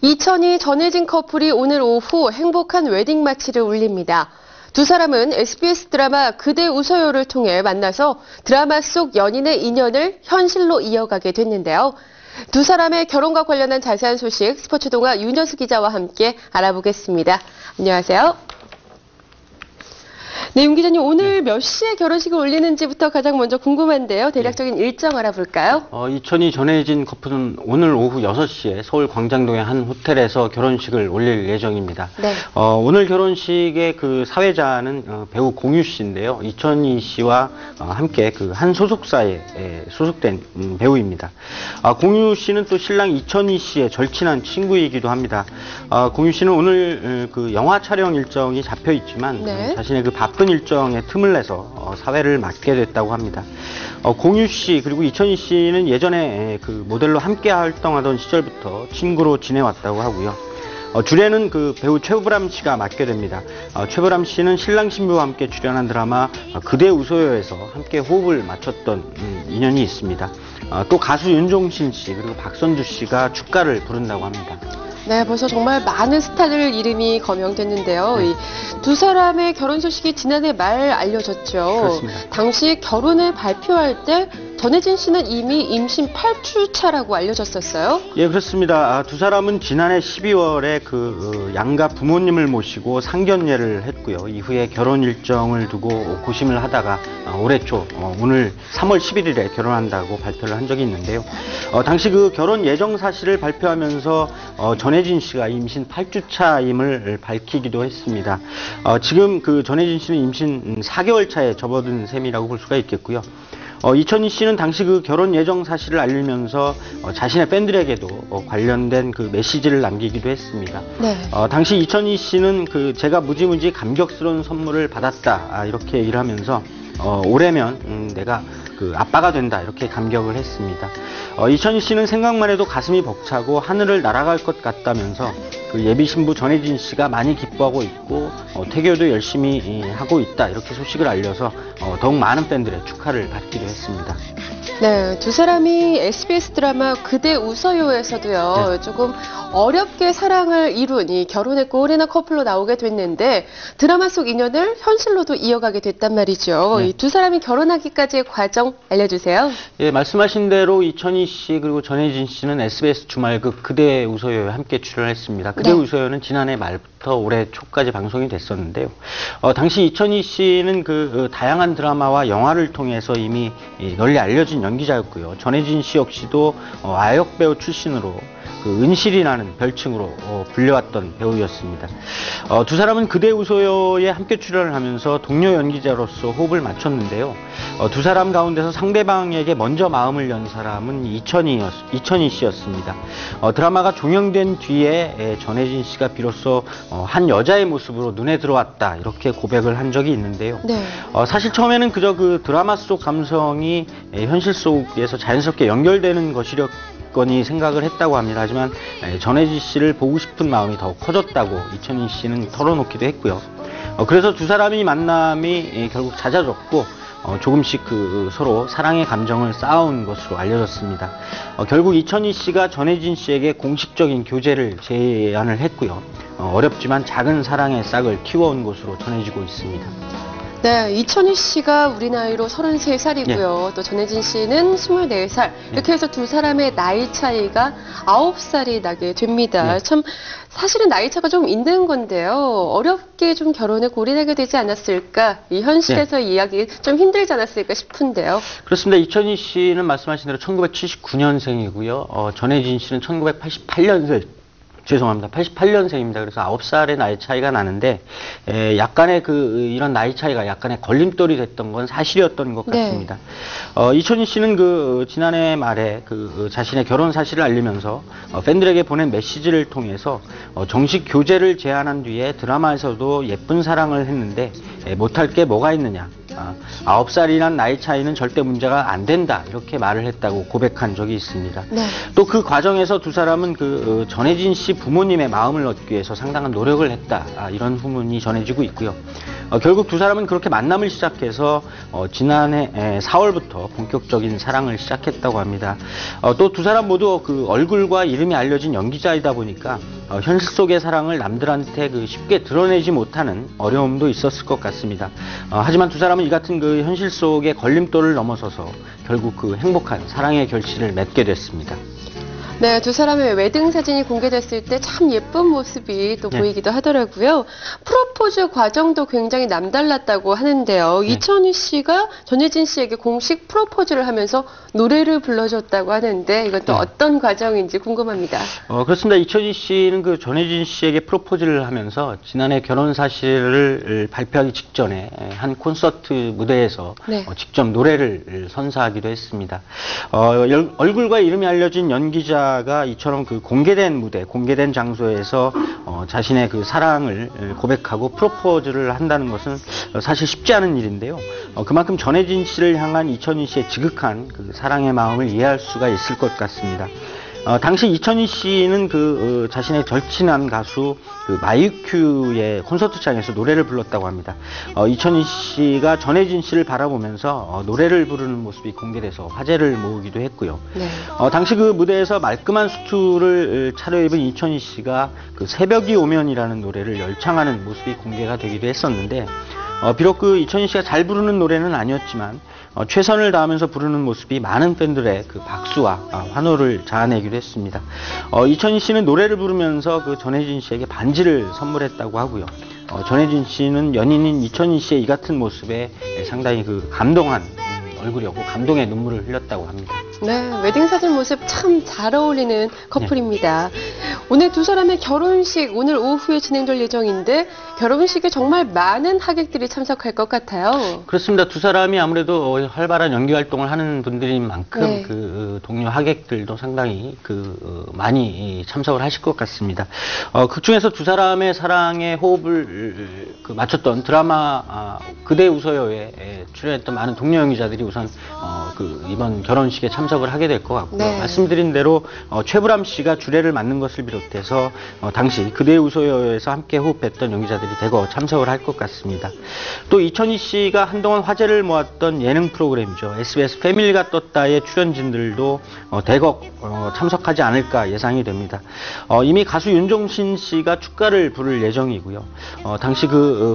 이천희 전혜진 커플이 오늘 오후 행복한 웨딩 마치를 올립니다. 두 사람은 SBS 드라마 그대 웃어요를 통해 만나서 드라마 속 연인의 인연을 현실로 이어가게 됐는데요. 두 사람의 결혼과 관련한 자세한 소식 스포츠동아 윤여수 기자와 함께 알아보겠습니다. 안녕하세요. 네, 윤 기자님, 오늘 몇 시에 결혼식을 올리는지부터 가장 먼저 궁금한데요. 대략적인 일정 알아볼까요? 이천희 전혜진 커플은 오늘 오후 6시에 서울 광장동의 한 호텔에서 결혼식을 올릴 예정입니다. 네. 오늘 결혼식의 그 사회자는 배우 공유 씨인데요. 이천희 씨와 함께 그 한 소속사에 소속된 배우입니다. 공유 씨는 또 신랑 이천희 씨의 절친한 친구이기도 합니다. 공유 씨는 오늘 그 영화 촬영 일정이 잡혀 있지만 네. 자신의 그 바쁜 일정에 틈을 내서 사회를 맡게 됐다고 합니다. 공유 씨 그리고 이천희 씨는 예전에 그 모델로 함께 활동하던 시절부터 친구로 지내왔다고 하고요. 주례는 그 배우 최보람 씨가 맡게 됩니다. 최보람 씨는 신랑 신부와 함께 출연한 드라마 그대 웃어요에서 함께 호흡을 맞췄던 인연이 있습니다. 또 가수 윤종신 씨 그리고 박선주 씨가 축가를 부른다고 합니다. 네, 벌써 정말 많은 스타들 이름이 거명됐는데요. 네. 이 두 사람의 결혼 소식이 지난해 말 알려졌죠. 그렇습니다. 당시 결혼을 발표할 때 전혜진 씨는 이미 임신 8주 차라고 알려졌었어요. 예, 그렇습니다. 두 사람은 지난해 12월에 양가 부모님을 모시고 상견례를 했고요. 이후에 결혼 일정을 두고 고심을 하다가 올해 초 오늘 3월 11일에 결혼한다고 발표를 한 적이 있는데요. 당시 그 결혼 예정 사실을 발표하면서 전혜진 씨가 임신 8주 차임을 밝히기도 했습니다. 지금 그 전혜진 씨는 임신 4개월 차에 접어든 셈이라고 볼 수가 있겠고요. 이천희 씨는 당시 그 결혼 예정 사실을 알리면서 자신의 팬들에게도 관련된 그 메시지를 남기기도 했습니다. 네. 당시 이천희 씨는 그 제가 무지무지 감격스러운 선물을 받았다 이렇게 얘기를 하면서 올해면 내가 그 아빠가 된다 이렇게 감격을 했습니다. 이천희 씨는 생각만 해도 가슴이 벅차고 하늘을 날아갈 것 같다면서 그 예비 신부 전혜진 씨가 많이 기뻐하고 있고 태교도 열심히 하고 있다 이렇게 소식을 알려서 더욱 많은 팬들의 축하를 받기도 했습니다. 네, 두 사람이 SBS 드라마 그대 웃어요에서도요, 네. 조금 어렵게 사랑을 이룬 이 결혼했고 올해나 커플로 나오게 됐는데 드라마 속 인연을 현실로도 이어가게 됐단 말이죠. 네. 이 두 사람이 결혼하기까지의 과정 알려주세요. 예, 말씀하신 대로 이천희 씨 그리고 전혜진 씨는 SBS 주말극 그대 웃어요에 함께 출연했습니다. 그대 네. 웃어요는 지난해 말부터 올해 초까지 방송이 됐었는데요. 당시 이천희 씨는 그 다양한 드라마와 영화를 통해서 이미 널리 알려진 연기자였고요. 전혜진 씨 역시도 아역 배우 출신으로 그 은실이라는 별칭으로 불려왔던 배우였습니다. 두 사람은 그대 웃어요에 함께 출연을 하면서 동료 연기자로서 호흡을 맞췄는데요. 두 사람 가운데서 상대방에게 먼저 마음을 연 사람은 이천희 씨였습니다. 드라마가 종영된 뒤에 전혜진 씨가 비로소 한 여자의 모습으로 눈에 들어왔다 이렇게 고백을 한 적이 있는데요. 네. 사실 처음에는 그저 그 드라마 속 감성이 현실 속에서 자연스럽게 연결되는 것이랬거니 생각을 했다고 합니다. 하지만 전혜진 씨를 보고 싶은 마음이 더 커졌다고 이천희 씨는 털어놓기도 했고요. 그래서 두 사람이 만남이 결국 잦아졌고 조금씩 그 서로 사랑의 감정을 쌓아온 것으로 알려졌습니다. 결국 이천희 씨가 전혜진 씨에게 공식적인 교제를 제안을 했고요. 어렵지만 작은 사랑의 싹을 키워온 것으로 전해지고 있습니다. 네, 이천희 씨가 우리 나이로 33살이고요. 또 전혜진 씨는 24살. 이렇게 해서 두 사람의 나이 차이가 9살이 나게 됩니다. 네. 참 사실은 나이 차가 좀 있는 건데요. 어렵게 좀 결혼에 골인하게 되지 않았을까? 이 현실에서 이야기 좀 힘들지 않았을까 싶은데요. 그렇습니다. 이천희 씨는 말씀하신 대로 1979년생이고요. 전혜진 씨는 1988년생. 죄송합니다. 88년생입니다. 그래서 9살의 나이 차이가 나는데, 약간의 이런 나이 차이가 약간의 걸림돌이 됐던 건 사실이었던 것 같습니다. 이천희 씨는 지난해 말에 자신의 결혼 사실을 알리면서, 팬들에게 보낸 메시지를 통해서, 정식 교제를 제안한 뒤에 드라마에서도 예쁜 사랑을 했는데, 못할 게 뭐가 있느냐. 9살이란 나이 차이는 절대 문제가 안 된다. 이렇게 말을 했다고 고백한 적이 있습니다. 네. 또 그 과정에서 두 사람은 전혜진 씨 부모님의 마음을 얻기 위해서 상당한 노력을 했다. 이런 후문이 전해지고 있고요. 결국 두 사람은 그렇게 만남을 시작해서 지난해 4월부터 본격적인 사랑을 시작했다고 합니다. 또 두 사람 모두 그 얼굴과 이름이 알려진 연기자이다 보니까 현실 속의 사랑을 남들한테 쉽게 드러내지 못하는 어려움도 있었을 것 같습니다. 하지만 두 사람은 이 같은 그 현실 속의 걸림돌을 넘어서서 결국 그 행복한 사랑의 결실을 맺게 됐습니다. 네, 두 사람의 웨딩 사진이 공개됐을 때 참 예쁜 모습이 또 보이기도 하더라고요. 프로포즈 과정도 굉장히 남달랐다고 하는데요. 이천희 씨가 전혜진 씨에게 공식 프로포즈를 하면서 노래를 불러줬다고 하는데 이건 또 어떤 과정인지 궁금합니다. 그렇습니다. 이천희 씨는 그 전혜진 씨에게 프로포즈를 하면서 지난해 결혼 사실을 발표하기 직전에 한 콘서트 무대에서 직접 노래를 선사하기도 했습니다. 얼굴과 이름이 알려진 연기자 가 이처럼 그 공개된 무대, 공개된 장소에서 자신의 그 사랑을 고백하고 프로포즈를 한다는 것은 사실 쉽지 않은 일인데요. 그만큼 전혜진 씨를 향한 이천희 씨의 지극한 그 사랑의 마음을 이해할 수가 있을 것 같습니다. 당시 이천희 씨는 자신의 절친한 가수 마이큐의 콘서트장에서 노래를 불렀다고 합니다. 이천희 씨가 전혜진 씨를 바라보면서 노래를 부르는 모습이 공개돼서 화제를 모으기도 했고요. 당시 그 무대에서 말끔한 수트를 차려입은 이천희 씨가 새벽이 오면이라는 노래를 열창하는 모습이 공개가 되기도 했었는데, 비록 이천희 씨가 잘 부르는 노래는 아니었지만 최선을 다하면서 부르는 모습이 많은 팬들의 박수와 환호를 자아내기도 했습니다. 이천희 씨는 노래를 부르면서 전혜진 씨에게 반지를 선물했다고 하고요. 전혜진 씨는 연인인 이천희 씨의 이 같은 모습에 상당히 감동한 얼굴이었고 감동의 눈물을 흘렸다고 합니다. 네, 웨딩 사진 모습 참 잘 어울리는 커플입니다. 오늘 두 사람의 결혼식 오늘 오후에 진행될 예정인데 결혼식에 정말 많은 하객들이 참석할 것 같아요. 그렇습니다. 두 사람이 아무래도 활발한 연기 활동을 하는 분들인 만큼 동료 하객들도 상당히 많이 참석을 하실 것 같습니다. 극 중에서 두 사람의 사랑의 호흡을 맞췄던 드라마 그대 웃어요에 출연했던 많은 동료 연기자들이 우선 이번 결혼식에 참석을 하게 될 것 같고요. 말씀드린 대로 최불암 씨가 주례를 맡는 것을 비롯해서 당시 그대 웃어요에서 함께 호흡했던 연기자들이 대거 참석을 할 것 같습니다. 또 이천희 씨가 한동안 화제를 모았던 예능 프로그램이죠. SBS 패밀리가 떴다의 출연진들도 대거 참석하지 않을까 예상이 됩니다. 이미 가수 윤종신 씨가 축가를 부를 예정이고요. 당시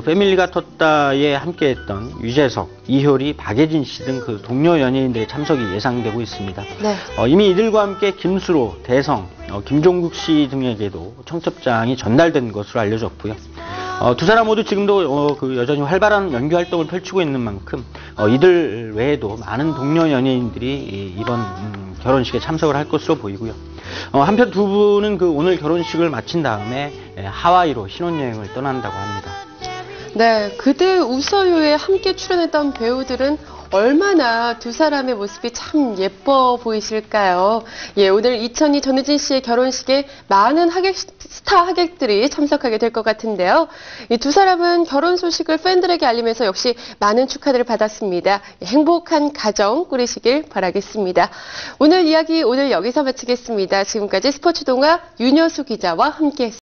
패밀리가 떴다에 함께했던 유재석, 이효리, 박예진 씨 등 동료 연예인들의 참석이 예상되고 있습니다. 이미 이들과 함께 김수로, 대성, 김종국 씨 등에게도 청첩장이 전달된 것으로 알려졌고요. 두 사람 모두 지금도 여전히 활발한 연기 활동을 펼치고 있는 만큼 이들 외에도 많은 동료 연예인들이 이번 결혼식에 참석을 할 것으로 보이고요. 한편 두 분은 오늘 결혼식을 마친 다음에 하와이로 신혼여행을 떠난다고 합니다. 네, 그대 웃어요에 함께 출연했던 배우들은 얼마나 두 사람의 모습이 참 예뻐 보이실까요? 오늘 이천희 전혜진 씨의 결혼식에 많은 스타 하객들이 참석하게 될 것 같은데요. 이 두 사람은 결혼 소식을 팬들에게 알리면서 역시 많은 축하들을 받았습니다. 행복한 가정 꾸리시길 바라겠습니다. 오늘 이야기 여기서 마치겠습니다. 지금까지 스포츠 동화 윤여수 기자와 함께했습니다.